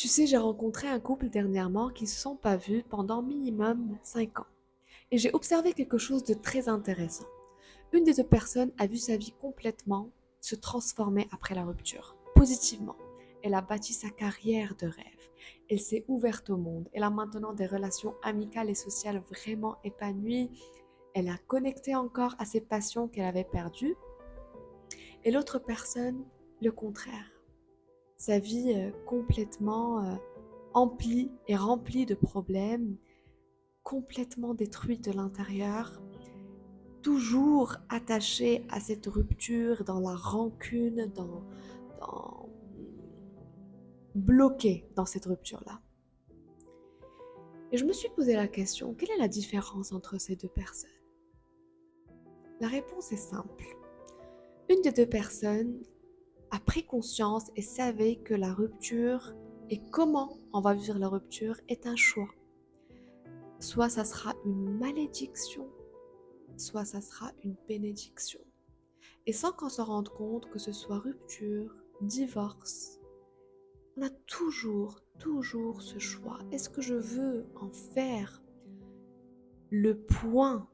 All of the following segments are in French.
Tu sais, j'ai rencontré un couple dernièrement qui ne se sont pas vus pendant minimum 5 ans. Et j'ai observé quelque chose de très intéressant. Une des deux personnes a vu sa vie complètement se transformer après la rupture, positivement. Elle a bâti sa carrière de rêve. Elle s'est ouverte au monde. Elle a maintenant des relations amicales et sociales vraiment épanouies. Elle a connecté encore à ses passions qu'elle avait perdues. Et l'autre personne, le contraire. Sa vie complètement emplie et remplie de problèmes, complètement détruite de l'intérieur, toujours attachée à cette rupture, dans la rancune, dans bloquée dans cette rupture-là. Et je me suis posé la question, quelle est la différence entre ces deux personnes? La réponse est simple. Une des deux personnes a pris conscience et savait que la rupture et comment on va vivre la rupture est un choix. Soit ça sera une malédiction, soit ça sera une bénédiction. Et sans qu'on se rende compte que ce soit rupture, divorce, on a toujours ce choix. Est-ce que je veux en faire le point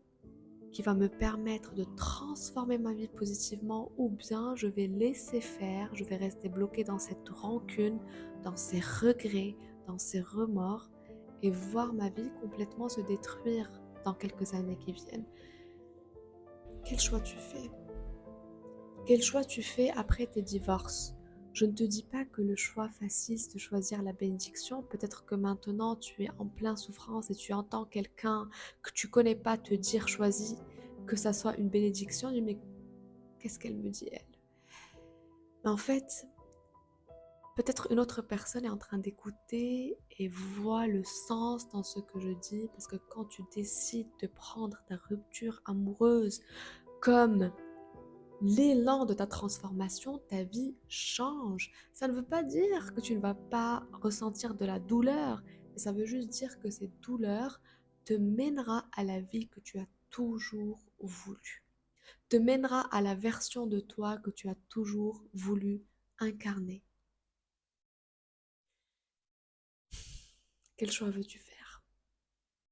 qui va me permettre de transformer ma vie positivement, ou bien je vais laisser faire, je vais rester bloquée dans cette rancune, dans ces regrets, dans ces remords, et voir ma vie complètement se détruire dans quelques années qui viennent. Quel choix tu fais? Quel choix tu fais après tes divorces? Je ne te dis pas que le choix facile, c'est de choisir la bénédiction. Peut-être que maintenant, tu es en pleine souffrance et tu entends quelqu'un que tu connais pas te dire choisis, que ça soit une bénédiction. Tu dis, mais qu'est-ce qu'elle me dit, elle? Mais en fait, peut-être une autre personne est en train d'écouter et voit le sens dans ce que je dis, parce que quand tu décides de prendre ta rupture amoureuse comme l'élan de ta transformation, ta vie change. Ça ne veut pas dire que tu ne vas pas ressentir de la douleur, mais ça veut juste dire que cette douleur te mènera à la vie que tu as toujours voulu, te mènera à la version de toi que tu as toujours voulu incarner. Quel choix veux-tu faire?